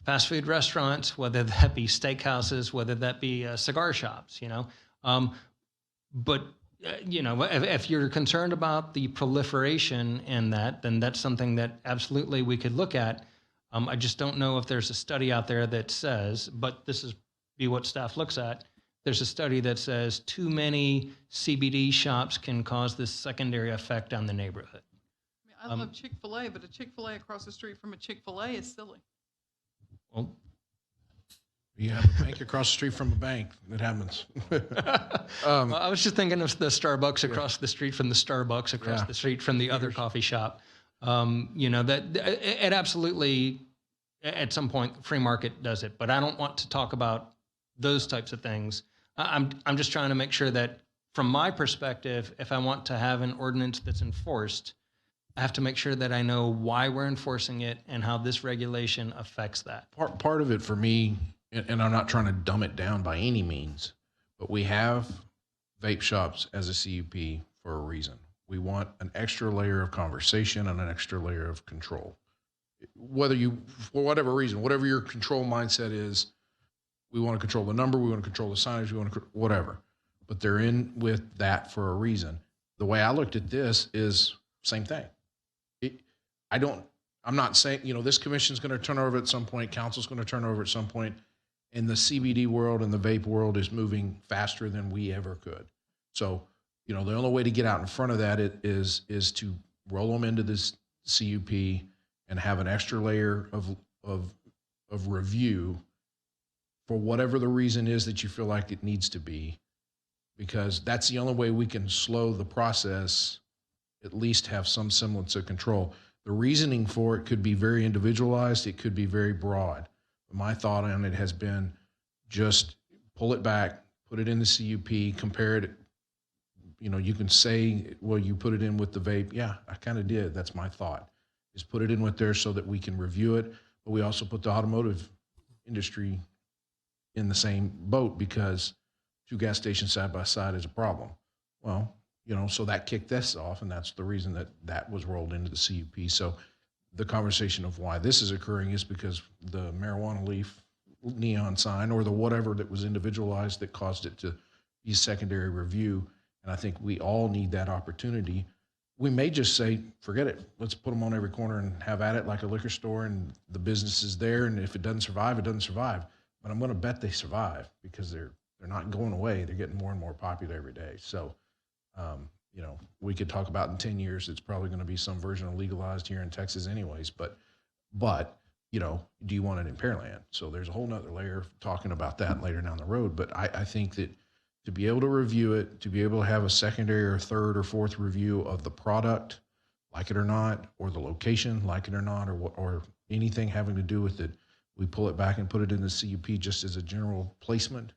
fast food restaurants, whether that be steakhouses, whether that be cigar shops, But you know, if you're concerned about the proliferation and that, then that's something that absolutely we could look at. I just don't know if there's a study out there that says, but this is be what staff looks at. There's a study that says too many CBD shops can cause this secondary effect on the neighborhood. I mean, I love Chick-fil-A, but a Chick-fil-A across the street from a Chick-fil-A is silly. Well, You have a bank across the street from a bank. It happens. well, I was just thinking of the Starbucks across the street from the Starbucks across Yeah. the street from the other coffee shop. You know, that it absolutely, at some point, free market does it. But I don't want to talk about those types of things. I'm just trying to make sure that, from my perspective, if I want to have an ordinance that's enforced, I have to make sure that I know why we're enforcing it and how this regulation affects that. Part of it for me, and I'm not trying to dumb it down by any means, but we have vape shops as a CUP for a reason. We want an extra layer of conversation and an extra layer of control. Whether you, for whatever reason, whatever your control mindset is, we want to control the number, we want to control the signage, we want to, whatever. But they're in with that for a reason. The way I looked at this is same thing. I'm not saying, you know, this commission's going to turn over at some point, council's going to turn over at some point, and the CBD world and the vape world is moving faster than we ever could. So, you know, the only way to get out in front of that is to roll them into this CUP and have an extra layer of review for whatever the reason is that you feel like it needs to be, because that's the only way we can slow the process, at least have some semblance of control. The reasoning for it could be very individualized. It could be very broad. My thought on it has been just pull it back, put it in the CUP, compare it. You know, you can say, well, you put it in with the vape. Yeah, I kind of did. That's my thought, is put it in with there so that we can review it. But we also put the automotive industry in the same boat, because two gas stations side by side is a problem. Well, you know, so that kicked this off, and that's the reason that was rolled into the CUP. So the conversation of why this is occurring is because the marijuana leaf neon sign or the whatever that was individualized that caused it to be secondary review. And I think we all need that opportunity. We may just say, forget it. Let's put them on every corner and have at it like a liquor store, and the business is there. And if it doesn't survive, it doesn't survive. But I'm going to bet they survive, because they're not going away. They're getting more and more popular every day. So, you know, we could talk about in 10 years, it's probably going to be some version of legalized here in Texas anyways. But, you know, do you want it in Pearland? So there's a whole nother layer of talking about that later down the road. But I think that to be able to review it, to be able to have a secondary or third or fourth review of the product, like it or not, or the location, like it or not, or anything having to do with it, we pull it back and put it in the CUP just as a general placement,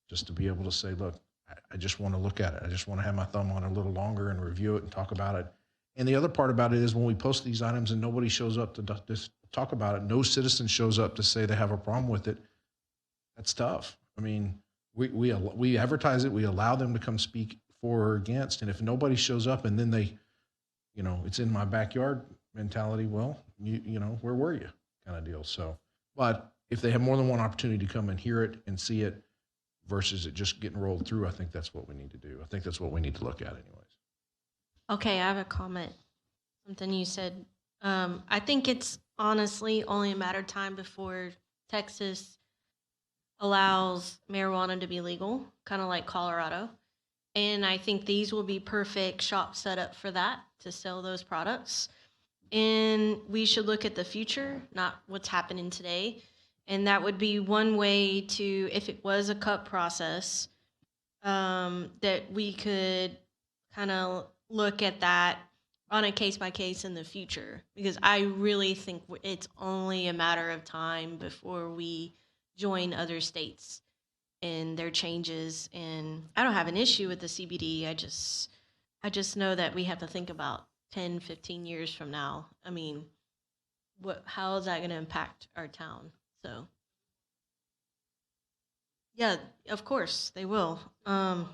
just to be able to say, look, I just want to look at it. I just want to have my thumb on it a little longer and review it and talk about it. And the other part about it is when we post these items and nobody shows up to just talk about it, no citizen shows up to say they have a problem with it, that's tough. I mean, we advertise it, we allow them to come speak for or against, and if nobody shows up and then they, you know, it's in my backyard mentality, well, you know, where were you kind of deal. So, but if they have more than one opportunity to come and hear it and see it versus it just getting rolled through, I think that's what we need to do. I think that's what we need to look at anyways. Okay, I have a comment. Something you said. I think it's honestly only a matter of time before Texas allows marijuana to be legal, kind of like Colorado. And I think these will be perfect shops set up for that, to sell those products. And we should look at the future, not what's happening today. And that would be one way to, if it was a cup process, that we could kind of look at that on a case by case in the future. Because I really think it's only a matter of time before we join other states in their changes. And I don't have an issue with the CBD. I just know that we have to think about 10, 15 years from now. I mean, how is that going to impact our town? So, yeah, of course they will. And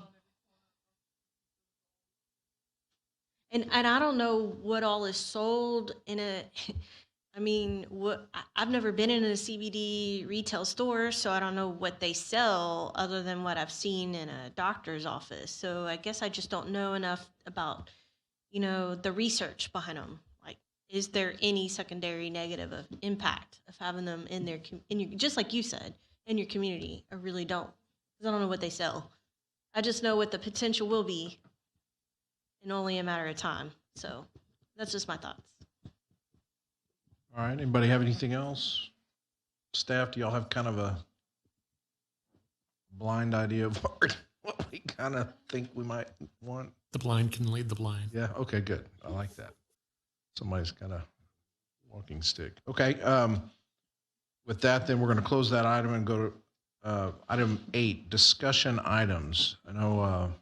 I don't know what all is sold in I mean, I've never been in a CBD retail store, so I don't know what they sell other than what I've seen in a doctor's office. So I guess I just don't know enough about, the research behind them. Like, is there any secondary negative impact of having them in just like you said, in your community? I really don't, because I don't know what they sell. I just know what the potential will be in only a matter of time. So that's just my thoughts. All right, anybody have anything else? Staff, do y'all have kind of a blind idea of what we kind of think we might want? The blind can lead the blind. Yeah, okay, good. I like that. Somebody's kind of walking stick. Okay, with that, then we're going to close that item and go to item 8, discussion items. I know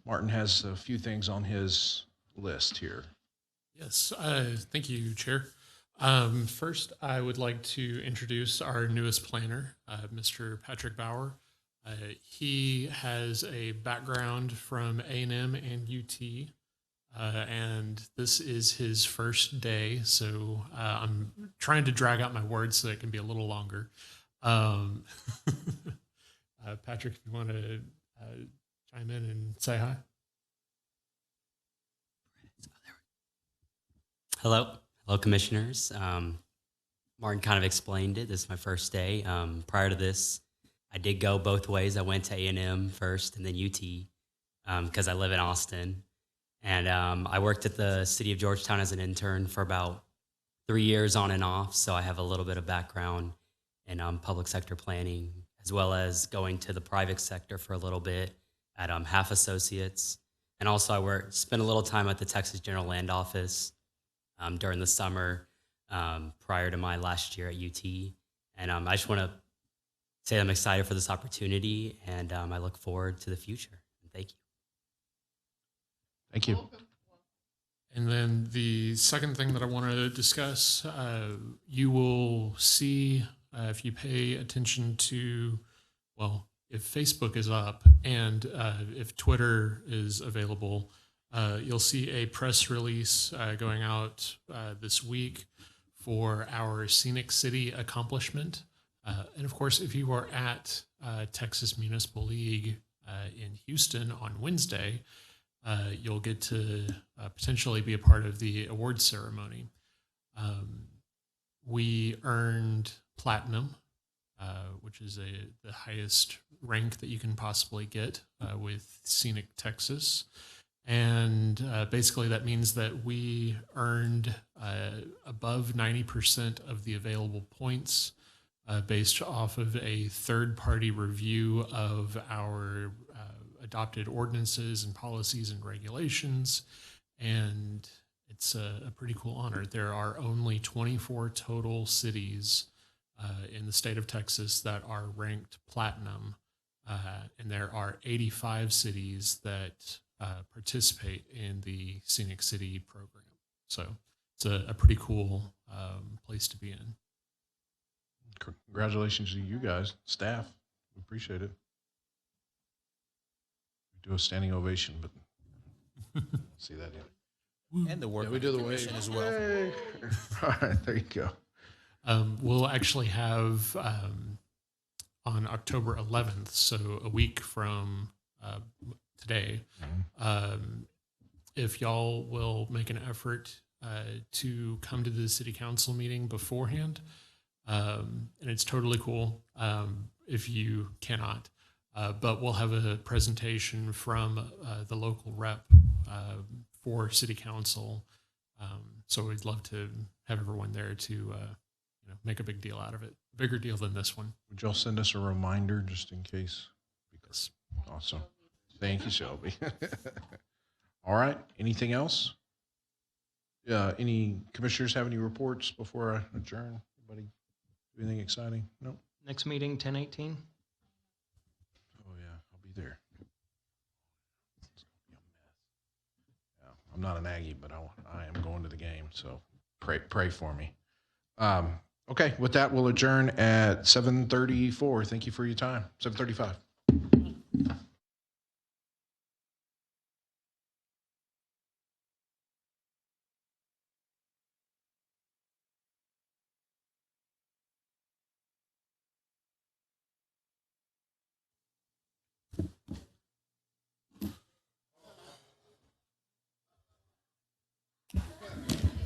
Martin has a few things on his list here. Yes, thank you, Chair. First, I would like to introduce our newest planner, Mr. Patrick Bauer. He has a background from A&M and UT, and this is his first day, so I'm trying to drag out my words so it can be a little longer. Patrick, if you want to chime in and say hi. Hello, commissioners. Martin kind of explained it. This is my first day. Prior to this, I did go both ways. I went to A&M first and then UT because I live in Austin. And I worked at the city of Georgetown as an intern for about 3 years on and off. So I have a little bit of background in public sector planning, as well as going to the private sector for a little bit at Half Associates. And also I spent a little time at the Texas General Land Office during the summer prior to my last year at UT. And I just want to say I'm excited for this opportunity, and I look forward to the future. Thank you. Thank you. And then the second thing that I want to discuss, you will see if you pay attention to, well, if Facebook is up and if Twitter is available, you'll see a press release going out this week for our Scenic City accomplishment. And of course, if you are at Texas Municipal League in Houston on Wednesday, you'll get to potentially be a part of the award ceremony. We earned platinum, which is the highest rank that you can possibly get with Scenic Texas. And basically that means that we earned above 90% of the available points based off of a third-party review of our adopted ordinances and policies and regulations. And it's a pretty cool honor. There are only 24 total cities in the state of Texas that are ranked platinum. And there are 85 cities that participate in the Scenic City program. So it's a pretty cool place to be in. Congratulations to you guys, staff. We appreciate it. We do a standing ovation, but see that yet. And the work we do the commission wave as well. All right, there you go. We'll actually have on October 11th, so a week from today, if y'all will make an effort to come to the city council meeting beforehand, and it's totally cool if you cannot, but we'll have a presentation from the local rep for city council. So we'd love to have everyone there to make a big deal out of it. Bigger deal than this one. Would y'all send us a reminder just in case? Because awesome. Thank you, Shelby. All right. Anything else? Any commissioners have any reports before I adjourn? Anybody do anything exciting? No. Next meeting, 10/18. Oh yeah, I'll be there. It's gonna be a mess. Yeah, I'm not an Aggie, but I am going to the game. So pray for me. Okay. With that, we'll adjourn at 7:34. Thank you for your time. 7:35.